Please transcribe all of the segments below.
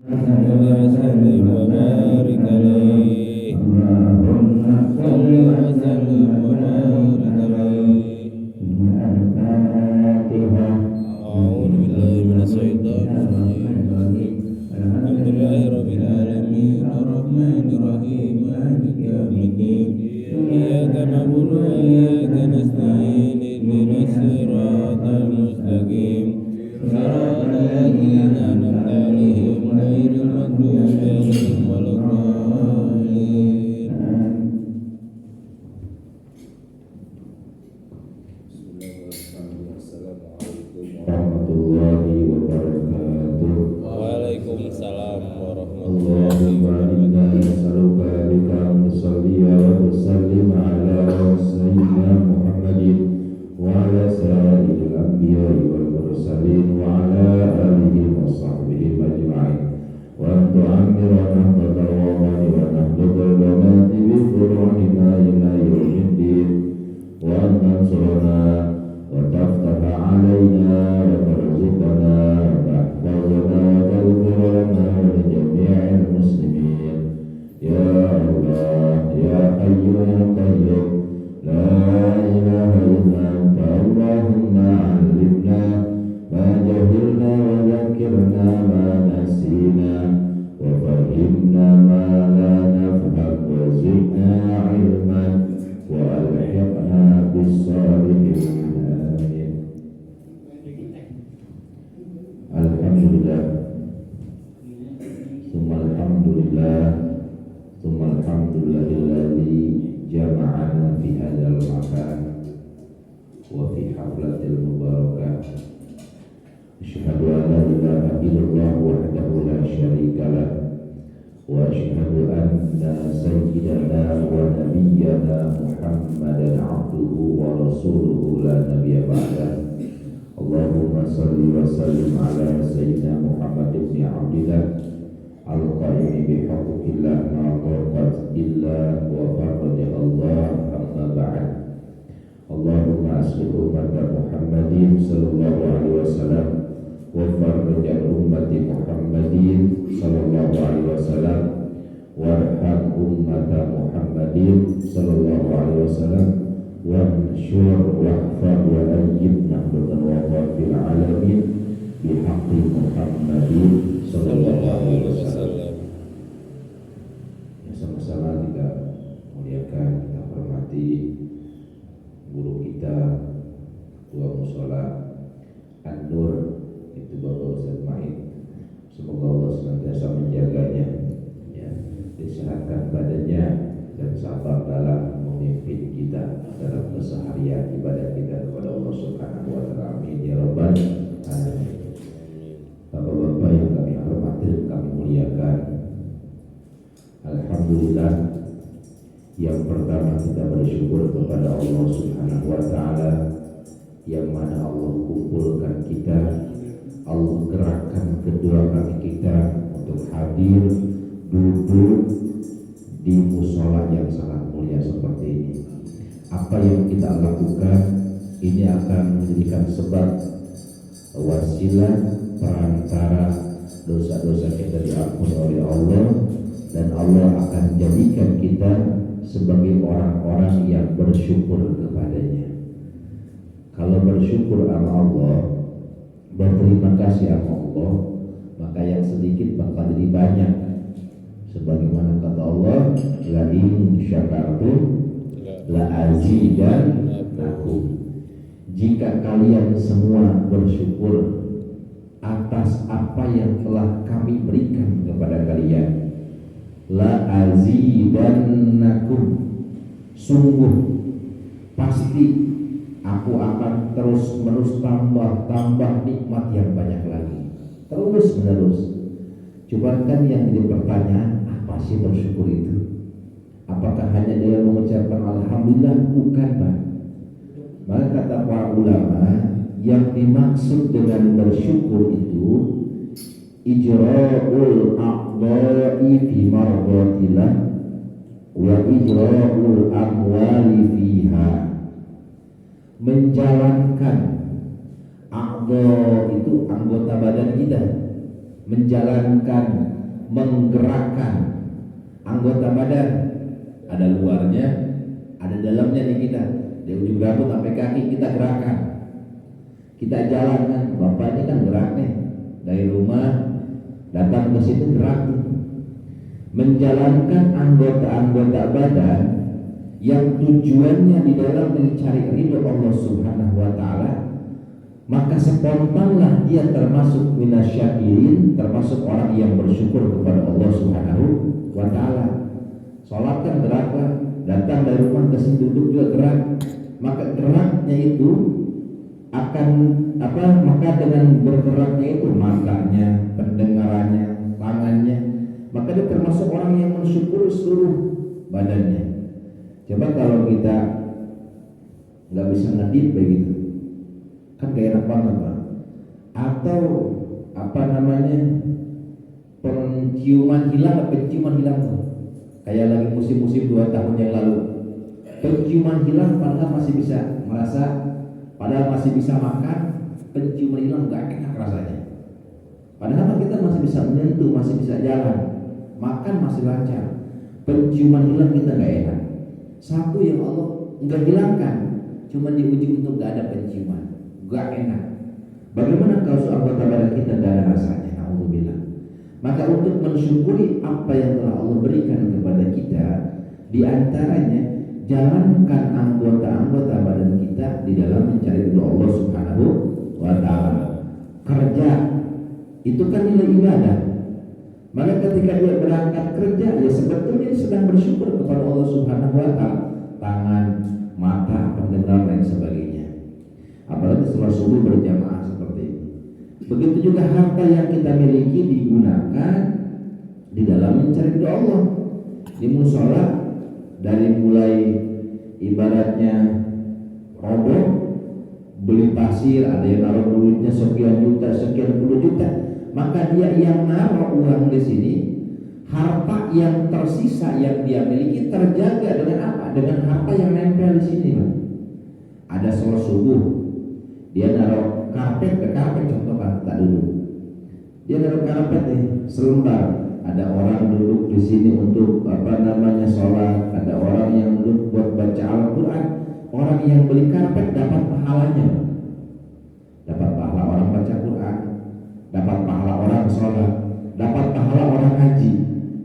وسلم وبارك عليه صل وسلم وبارك عليه. أعوذ بالله من الشيطان الرجيم. الحمد لله رب العالمين الرحمن الرحيم مالك يوم الدين إياك نعبد وإياك نستعين اهدنا الصراط المستقيم صراط الذين أنعمت عليهم غير المغضوب عليهم ولا الضالين. warahmatullahi wabarakatuh. Waalaikumsalam warahmatullahi Allahumma inna wabarakatuh. nas'aluka bika nusalli wa nusallim ala sayyidina Muhammadin wa ala sayyidil anbiya'i wal mursalin wa ala alihi wa sahbihi ajma'in wa an tu'ammirana wa tarwamani wa nahdada lana bi furu'ina ila yawmiddin wa an tansurana wa taftaha alaina wa tarzuqana wa tahfazana wa taghfir lana wa li jami'il muslimin ya Allah ya hayyu ya qayyum la ilaha illa anta Allahumma 'allimna ma jahilna wa dhakkirna ma nasina wa fahimna ma la nafham wa zidna 'ilman wa alhiqna bis-salihin. Alhamdulillah, summa alhamdulillahilladzi jama'ana fi hadzal makan wa fi haflatil mubarakah. Asyhadu an la ilaha illallah wahdahu la syarika lah wa asyhadu anna sayyidana wa nabiyyana Muhammadan abduhu wa rasuluhu la nabiyya ba'dah. Allahumma salli wa sallim ala sayyidina Muhammad ibn Abdillah al-qaimi bihaqqillah ma qad illa wa faqad Allah amma ba'd. Allahumma aslih umat Muhammadin sallallahu alaihi wasallam wa farrij ummati Muhammadin sallallahu alaihi wasallam warham ummat Muhammadin sallallahu alaihi wasallam wansyur wahfad wa ayyibna wa fil alamin bihaqqi Muhammadin sallallahu alaihi wasallam. Ya, sama-sama kita muliakan, kita hormati guru kita, ketua mushola An-Nur, itu Bapak Ustaz Ma'id. Semoga Allah senantiasa menjaganya, ya, disehatkan badannya dan sabar dalam memimpin kita dalam keseharian ibadah kita kepada Allah Subhanahu wa taala. Amin ya rabbal alamin. Bapak-bapak yang kami hormati dan kami muliakan, alhamdulillah, yang pertama kita bersyukur kepada Allah Subhanahu wa taala yang mana Allah kumpulkan kita, Allah gerakkan kedua kaki kita untuk hadir duduk di mushola yang sangat mulia seperti ini. Apa yang kita lakukan ini akan menjadikan sebab wasilah perantara dosa-dosa kita diampuni oleh Allah, dan Allah akan jadikan kita sebagai orang-orang yang bersyukur kepadanya. Kalau bersyukur sama Allah, berterima kasih sama Allah, maka yang sedikit bakal jadi banyak. Sebagaimana kata Allah, la in syakartum la azidannakum. Jika kalian semua bersyukur atas apa yang telah kami berikan kepada kalian, la azidannakum, sungguh pasti aku akan terus menerus tambah nikmat yang banyak lagi, terus menerus. Coba kan yang jadi pertanyaan, apa sih bersyukur itu? Apakah hanya dia mengucapkan alhamdulillah? Bukan, Pak. Maka kata para ulama, yang dimaksud dengan bersyukur itu ijra'ul a'dha'i fi mardatillah wa ijra'ul amwali fiha. Menjalankan a'dha itu anggota badan kita, menjalankan, menggerakkan anggota badan. Ada luarnya, ada dalamnya nih kita. Dari ujung rambut sampai kaki kita gerakan, kita jalankan. Bapak ini kan gerak nih, dari rumah datang ke situ gerak nih. Menjalankan anggota-anggota badan yang tujuannya di dalam mencari ridho Allah Subhanahu wa taala, maka spontanlah dia termasuk minasyakirin, termasuk orang yang bersyukur kepada Allah Subhanahu wa taala. Salat kan geraklah, datang dari rumah ke sini duduk juga gerak. Maka geraknya itu akan maka dengan bergeraknya itu matanya, pendengarannya, tangannya, maka dia termasuk orang yang mensyukuri seluruh badannya. Coba kalau kita nggak bisa ngedit begitu, kan gak enak banget Pak. Atau penciuman hilang tuh. Kayak lagi musim-musim 2 tahun yang lalu, penciuman hilang padahal masih bisa merasa, padahal masih bisa makan, penciuman hilang gak enak rasanya. Padahal kita masih bisa menyentuh, masih bisa jalan, makan masih lancar, penciuman hilang kita gak enak. Satu yang Allah nggak hilangkan, cuma diuji untuk gak ada penciuman, gak enak. Bagaimana kalau anggota badan kita gak ada rasanya? Alhamdulillah. Maka untuk mensyukuri apa yang telah Allah berikan kepada kita, di antaranya jalankan anggota-anggota badan kita di dalam mencari ridho Allah Subhanahu wa taala. Kerja itu kan nilai ibadah. Maka ketika dia berangkat kerja, ya sebetulnya dia sedang bersyukur kepada Allah Subhanahu wa taala. Tangan, mata, pendengar dan sebagainya. Apalagi setelah subuh berjamaah seperti itu. Begitu juga harta yang kita miliki digunakan di dalam mencari ridho Allah. Di musola, dari mulai ibaratnya roboh, beli pasir, ada yang naruh duitnya sekian juta, sekian puluh juta, maka dia yang naruh uang di sini, harta yang tersisa yang dia miliki terjaga dengan apa? Dengan harta yang nempel di sini. Ada sholat subuh, dia naruh karpet ke karpet, contoh tak dulu. Dia naruh karpet nih, selembar. Ada orang duduk di sini untuk sholat, ada orang yang duduk buat baca Al-Quran. Orang yang beli karpet dapat pahalanya, dapat pahala orang baca Quran, dapat pahala orang sholat, dapat pahala orang haji.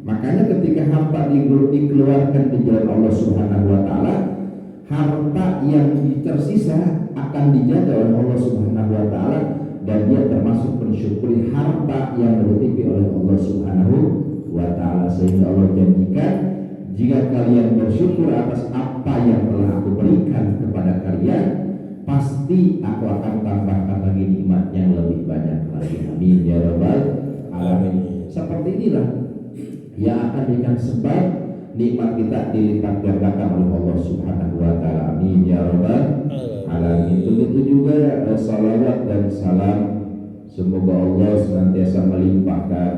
Makanya ketika harta dikeluarkan di jalan Allah Subhanahu wa taala, harta yang tersisa akan dijaga oleh Allah Subhanahu wa taala, dan dia termasuk mensyukuri harta yang dititipi oleh Allah Subhanahu wa taala. Sehingga Allah janjikan, jika kalian bersyukur atas apa yang telah aku berikan kepada kalian, pasti aku akan tambahkan lagi nikmat yang lebih banyak lagi. Amin ya rabbal alamin. Seperti inilah yang akan berikan sebab nikmat kita dilipat gandakan oleh Allah Subhanahu wa taala. Amin ya rabbal alamin. Begitu juga salawat dan salam, semoga Allah senantiasa melimpahkan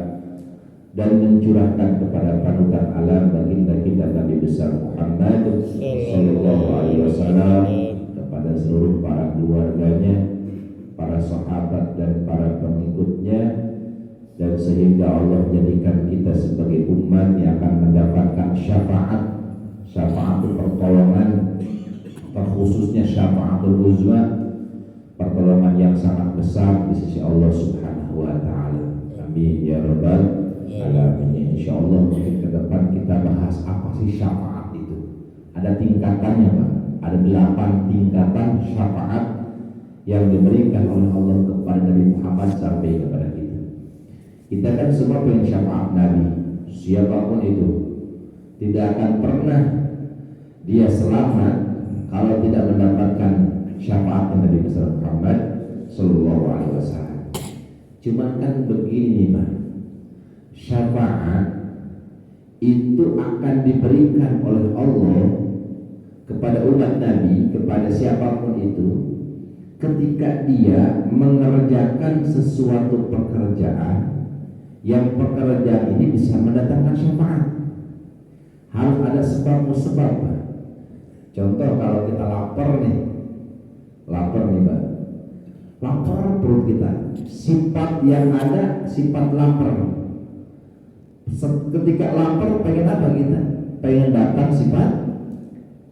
dan mencurahkan kepada panutan alam baginda kita Nabi besar Muhammad sallallahu alaihi wasallam, kepada seluruh para keluarganya, para sahabat dan para pengikutnya, dan sehingga Allah jadikan kita sebagai umat yang akan mendapatkan syafaat pertolongan, terkhususnya syafaatul uzma, pertolongan yang sangat besar di sisi Allah Subhanahu wa taala. Amin ya rabbal alamin. Insyaallah mungkin ke depan kita bahas apa sih syafaat itu. Ada tingkatannya Pak. Ada 8 tingkatan syafaat yang diberikan oleh Allah kepada Nabi Muhammad sampai kepada kita. Kita kan semua pengen syafaat Nabi. Siapapun itu tidak akan pernah dia selamat kalau tidak mendapatkan syafaat Nabi besar Muhammad sallallahu alaihi wasallam. Cuman kan begini Pak, syafaat itu akan diberikan oleh Allah kepada umat Nabi, kepada siapapun itu, ketika dia mengerjakan sesuatu pekerjaan yang pekerjaan ini bisa mendatangkan syafaat. Harus ada sebab-sebab. Contoh kalau kita lapar nih Pak, lapar perut kita. Sifat yang ada sifat lapar. Ketika lapar pengen apa kita? Pengen datang sifat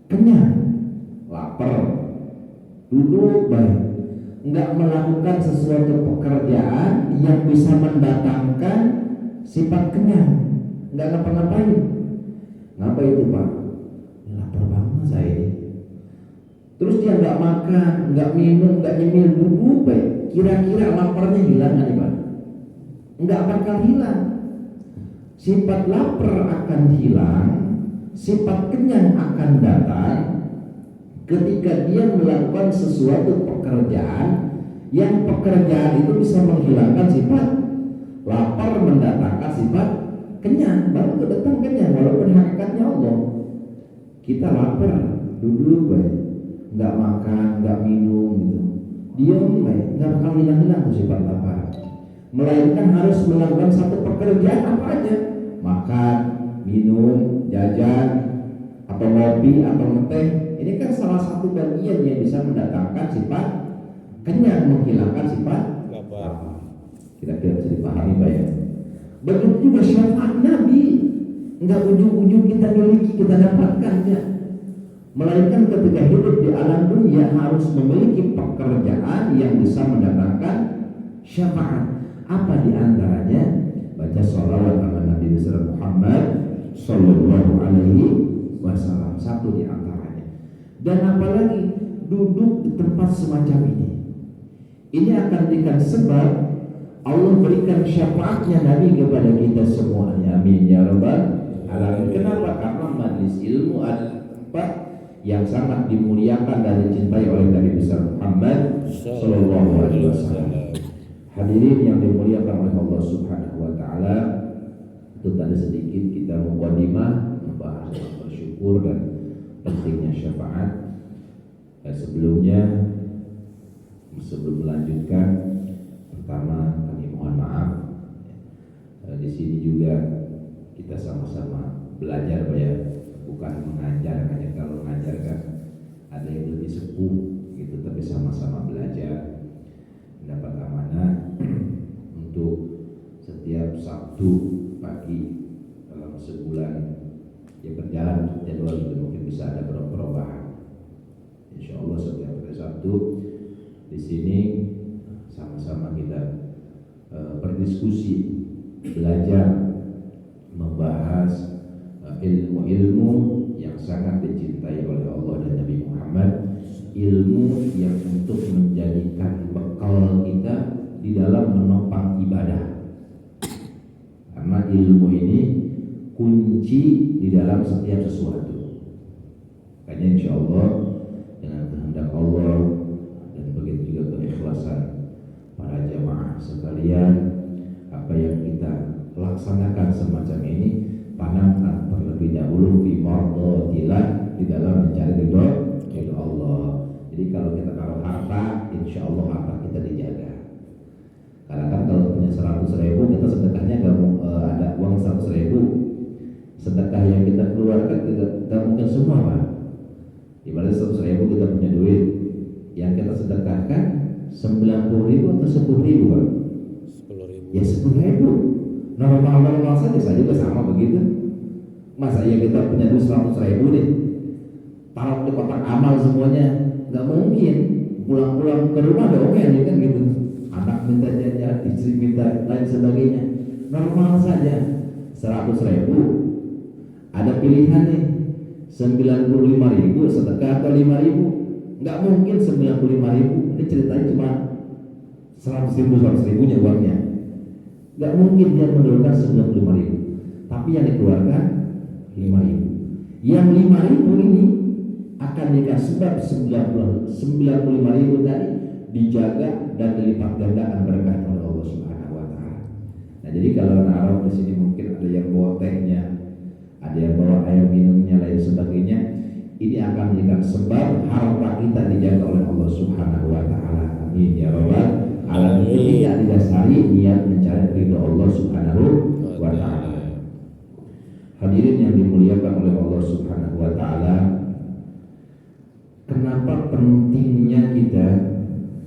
kenyang. Lapar, duduk baik, nggak melakukan sesuatu pekerjaan yang bisa mendatangkan sifat kenyang, nggak ngapa-ngapain. Ngapa itu Pak? Lapar banget saya ini. Terus dia nggak makan, nggak minum, nggak nyemil, duduk baik. Kira-kira laparnya hilang nggak nih Pak? Nggak bakal hilang. Sifat lapar akan hilang, sifat kenyang akan datang ketika dia melakukan sesuatu pekerjaan yang pekerjaan itu bisa menghilangkan sifat lapar, mendatangkan sifat kenyang, baru datang kenyang. Walaupun hakikatnya Allah kita lapar, duduk baik, nggak makan, nggak minum gitu, diam baik, nggak bakal hilang-hilang tuh sifat lapar. Melainkan harus melakukan satu pekerjaan apa aja, makan, minum, jajan, atau ngopi, atau ngeteh. Ini kan salah satu bagian yang bisa mendatangkan sifat kenyang, menghilangkan sifat lapar. Kira-kira bisa dipahami Pak ya? Begitu juga syafaat Nabi, nggak ujung-ujung kita miliki, kita dapatkan ya. Melainkan ketika hidup di alam dunia harus memiliki pekerjaan yang bisa mendatangkan syafaat. Apa di antaranya? Baca sholawat kepada Nabi besar Muhammad Sallallahu Alaihi Wasallam, satu di antaranya. Dan apalagi duduk di tempat semacam ini, ini akan berikan sebab Allah berikan syafaatnya Nabi kepada kita semuanya. Amin ya rabbal alamin. Kenapa? Karena majlis ilmu adalah tempat yang sangat dimuliakan dan dicintai oleh Nabi besar Muhammad Sallallahu Alaihi Wasallam. Hadirin yang dimuliakan oleh Allah Subhanahu Wa Taala, itu tadi sedikit kita mukadimah membahas bersyukur dan pentingnya syafaat. Sebelumnya, sebelum melanjutkan, pertama kami mohon maaf. Di sini juga kita sama-sama belajar ya, bukan mengajar. Hanya kalau mengajar kan ada yang lebih sepuh gitu, tapi sama-sama belajar. Mendapat amanah untuk setiap Sabtu pagi dalam sebulan ya berjalan jadwal itu mungkin bisa ada perubahan. Insya Allah setiap hari Sabtu di sini sama-sama kita berdiskusi, belajar, membahas ilmu-ilmu yang sangat dicintai oleh Allah dan Nabi Muhammad, ilmu yang untuk menjadikan bekal kita di dalam menopang ibadah. Karena ilmu ini kunci di dalam setiap sesuatu. Makanya insya Allah dengan kehendak Allah dan begitu juga keikhlasan para jamaah sekalian, apa yang kita laksanakan semacam ini tanamkan terlebih dahulu fi mardhatillah, di dalam mencari ridho Allah. Jadi kalau kita taruh harta, insya Allah harta kita dijaga. Karena kan kalau punya 100.000 kita sedekahnya ada uang 100.000, sedekah yang kita keluarkan tidak mungkin semua Pak. Ibaratnya 100.000 kita punya duit, yang kita sedekahkan 90.000 atau 10.000 Pak? 10.000. Ya 10.000. Normal saja, saya juga sama begitu. Masa ya kita punya duit 100.000 nih, taruh di kotak amal semuanya, nggak mungkin. Pulang-pulang ke rumah ada omel kan gitu, anak minta jajan, istri minta lain sebagainya. Normal saja. 100.000 ada pilihan nih, 95.000 sedekah atau 5.000. Nggak mungkin 95.000. Ini ceritanya cuma 100.000 nya uangnya. Nggak mungkin dia mengeluarkan 95.000, tapi yang dikeluarkan 5.000. Yang 5.000 ini akan dikasih sebab 95.000 tadi dijaga dan dilipat gandakan berkah oleh Allah Subhanahu Wa Taala. Nah jadi kalau naruh di sini mungkin ada yang bawa tehnya, ada yang bawa air minumnya lain sebagainya, ini akan menjadikan sebab harta kita dijaga oleh Allah Subhanahu Wa Taala. Amin ya rabbal alamin. Tidak didasari niat mencari ridho Allah Subhanahu Wa Taala. Hadirin yang dimuliakan oleh Allah Subhanahu Wa Taala, kenapa pentingnya kita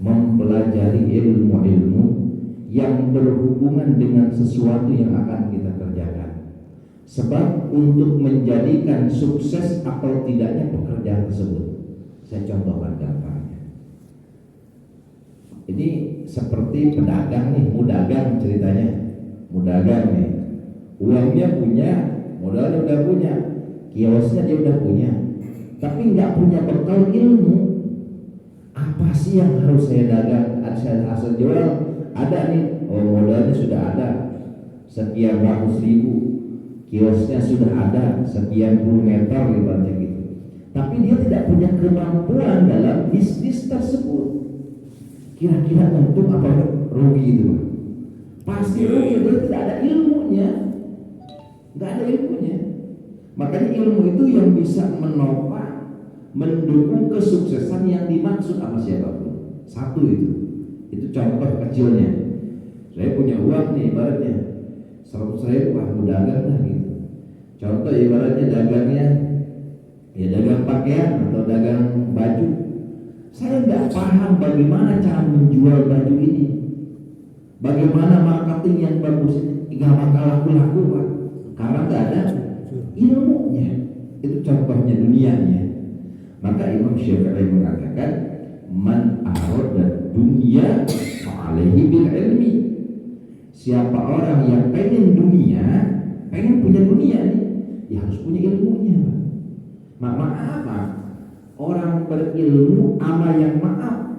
mempelajari mempelajari ilmu-ilmu yang berhubungan dengan sesuatu yang akan kita kerjakan. Sebab untuk menjadikan sukses atau tidaknya pekerjaan tersebut, saya contohkan gambarnya. Ini seperti pedagang nih, mau dagang ceritanya, mau dagang nih, uangnya punya, modalnya udah punya, kiosnya dia udah punya, tapi nggak punya bekal ilmu. Apa sih yang harus saya dagang? Ada hasil jual, ada nih, modalnya sudah ada, sekian ratus ribu, kiosnya sudah ada, sekian puluh meter ibaratnya gitu. Tapi dia tidak punya kemampuan dalam bisnis tersebut. Kira-kira untung apa rugi itu? Pasti rugi, dia tidak ada ilmunya, nggak ada ilmunya. Makanya ilmu itu yang bisa menopang, mendukung kesuksesan yang dimaksud sama siapapun. Satu itu contoh kecilnya. Saya punya uang nih ibaratnya 100.000, mau dagang lah gitu. Contoh ibaratnya dagangnya ya dagang pakaian atau dagang baju. Saya nggak paham bagaimana cara menjual baju ini, bagaimana marketing yang bagus, nggak bakal laku-laku Pak, karena nggak ada ilmunya. Itu contohnya dunianya. Maka Imam Syafi'i mengatakan, man arada dunya fa'alaihi bil ilmi. Siapa orang yang pengen dunia, pengen punya dunia nih, ya harus punya ilmunya. Maaf, orang berilmu ama yang maaf,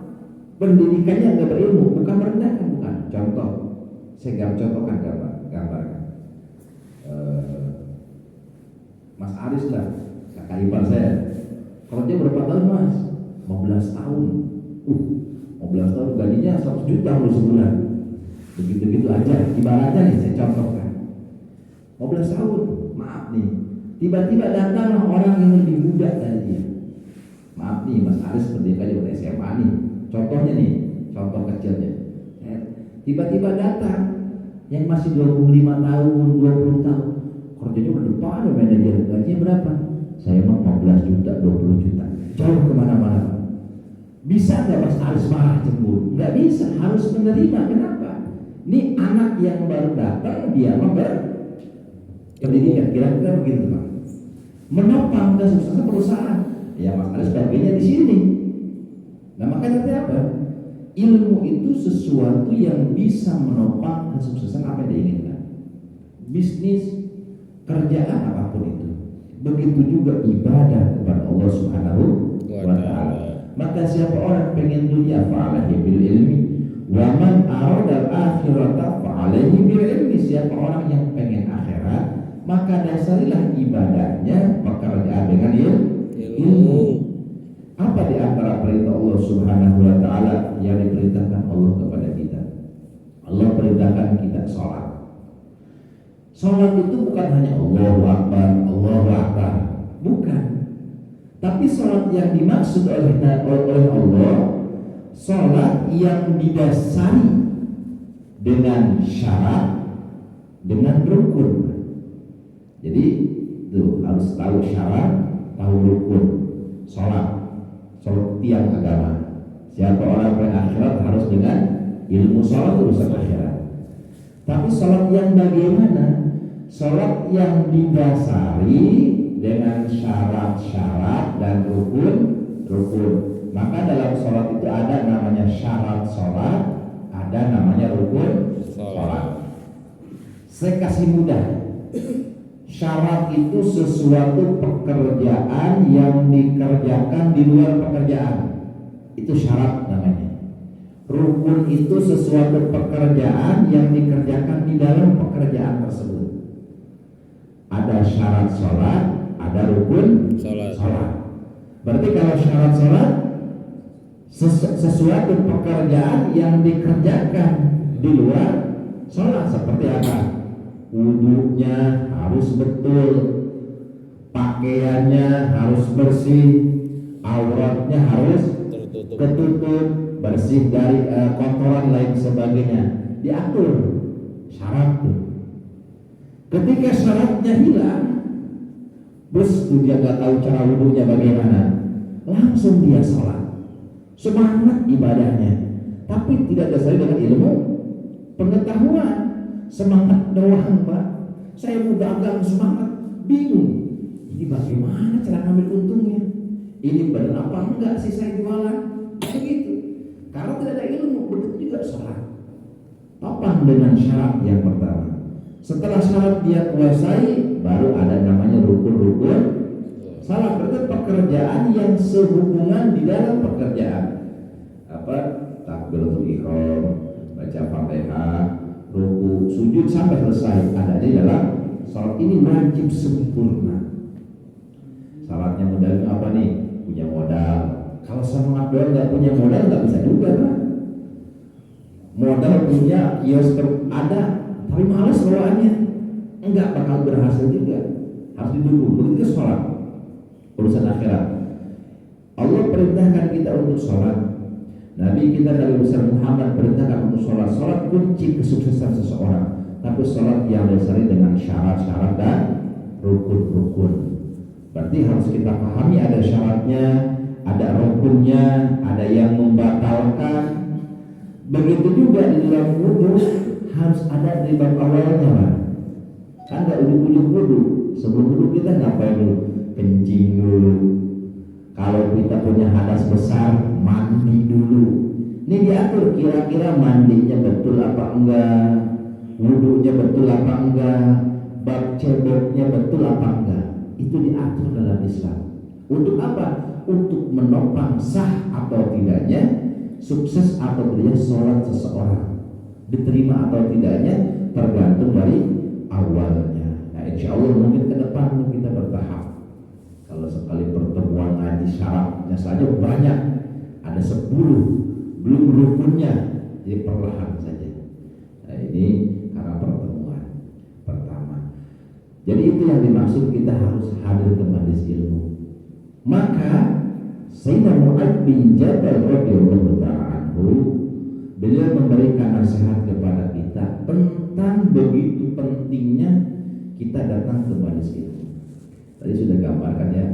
pendidikannya nggak berilmu, bukan merendahkan, bukan. Contoh, saya contohkan gambarkan. Mas Aris lah, kakak ipar saya. Kerja berapa tahun Mas? 15 tahun. 15 tahun gajinya 100 juta sebulan. Begitu-gitu aja, ibaratnya nih saya contohkan. 15 tahun, maaf nih, tiba-tiba datang orang yang lebih muda dari dia. Maaf nih, Mas Aris pendidikan di SMA nih. Contohnya nih, contoh kecilnya. Tiba-tiba datang yang masih 25 tahun, 20 tahun. Kerjanya udah depan, manajer, gajinya berapa? Saya mau 15 juta, 20 juta. Jauh kemana-mana. Bisa nggak Mas Aris marah cemburu? Nggak bisa, harus menerima. Kenapa? Ini anak yang baru datang, dia pendidikan, kira-kira begitu Pak. Menopang kesuksesan perusahaan. Ya Mas Aris bagiannya di sini. Nah makanya apa? Ilmu itu sesuatu yang bisa menopang kesuksesan apa yang diinginkan. Bisnis, kerjaan apapun itu. Begitu juga ibadah kepada Allah Subhanahu wa Ta'ala. Maka siapa orang pengen dunia fa'alaihi bil ilmi, wa man arada akhirata fa'alaihi bil ilmi. Siapa orang yang pengen akhirat, maka dasarilah ibadahnya, pekerjaan dengan ilmu. Apa di antara perintah Allah Subhanahu wa Ta'ala yang diperintahkan Allah kepada kita? Allah perintahkan kita sholat. Sholat itu bukan hanya Allahu Akbar, bukan. Tapi sholat yang dimaksud oleh Allah, sholat yang didasari dengan syarat, dengan rukun. Jadi itu harus tahu syarat, tahu rukun. Sholat tiang agama. Siapa orang berakhirat harus dengan ilmu sholat urusan akhirat. Tapi sholat yang bagaimana? Sholat yang didasari dengan syarat-syarat dan rukun. Maka dalam sholat itu ada namanya syarat sholat, ada namanya rukun sholat. Saya kasih mudah. Syarat itu sesuatu pekerjaan yang dikerjakan di luar pekerjaan. Itu syarat namanya. Rukun itu sesuatu pekerjaan yang dikerjakan di dalam pekerjaan tersebut. Ada syarat sholat, ada rukun sholat. Berarti kalau syarat sholat sesuatu pekerjaan yang dikerjakan di luar sholat. Seperti apa? Wudunya harus betul, pakaiannya harus bersih, auratnya harus ketutup, bersih dari kotoran lain sebagainya, diatur syarat tuh. Ketika syaratnya hilang, bos dia nggak tahu cara wudunya bagaimana, langsung dia sholat, semangat ibadahnya. tapi tidak dasari dengan ilmu pengetahuan. Semangat doang, Pak. Saya mau dagang semangat, bingung. Ini bagaimana cara ngambil untungnya? Ini benar apa enggak sih saya jualan? Begitu. Karena tidak ada ilmu, begitu juga sholat. Topang dengan syarat yang pertama. Setelah syarat dia kuasai, baru ada namanya rukun-rukun salat. Berarti pekerjaan yang sehubungan di dalam pekerjaan. Apa? Takbiratul ihram, baca Fatihah, ruku, sujud sampai selesai ada di dalam salat. Ini wajib sempurna. Syaratnya modal apa nih? Punya modal. Kalau semangat doang nggak punya modal nggak bisa juga, Pak. Modal punya kios ada, tapi malas bawaannya, enggak bakal berhasil juga. Harus didukung. Begitu sholat, urusan akhirat. Allah perintahkan kita untuk sholat. Nabi kita Nabi besar Muhammad perintahkan untuk sholat. Sholat kunci kesuksesan seseorang. Tapi sholat yang dasari dengan syarat-syarat dan rukun-rukun. Berarti harus kita pahami ada syaratnya, ada rukunnya, ada yang membatalkan. Begitu juga di dalam wudu harus ada di bab awalnya, Pak. Kan nggak ujuk-ujuk wudu. Sebelum wudu kita ngapain dulu? Kencing dulu. Kalau kita punya hadas besar, mandi dulu. Ini diatur kira-kira mandinya betul apa enggak, wudunya betul apa enggak, bab ceboknya betul apa enggak. Itu diatur dalam Islam. Untuk apa? Untuk menopang sah atau tidaknya, sukses atau tidaknya sholat seseorang, diterima atau tidaknya tergantung dari awalnya. Nah, insya Allah mungkin ke depan kita bertahap. Kalau sekali pertemuan ngaji syaratnya saja banyak, ada 10, belum rukunnya, jadi perlahan saja. Nah, ini karena pertemuan pertama. Jadi itu yang dimaksud kita harus hadir ke majelis ilmu. Maka Sayyidina Mu'adz bin Jabal radhiyallahu ta'ala anhu, beliau memberikan nasihat kepada kita tentang begitu pentingnya kita datang ke majelis ilmu. Tadi sudah gambarkan ya.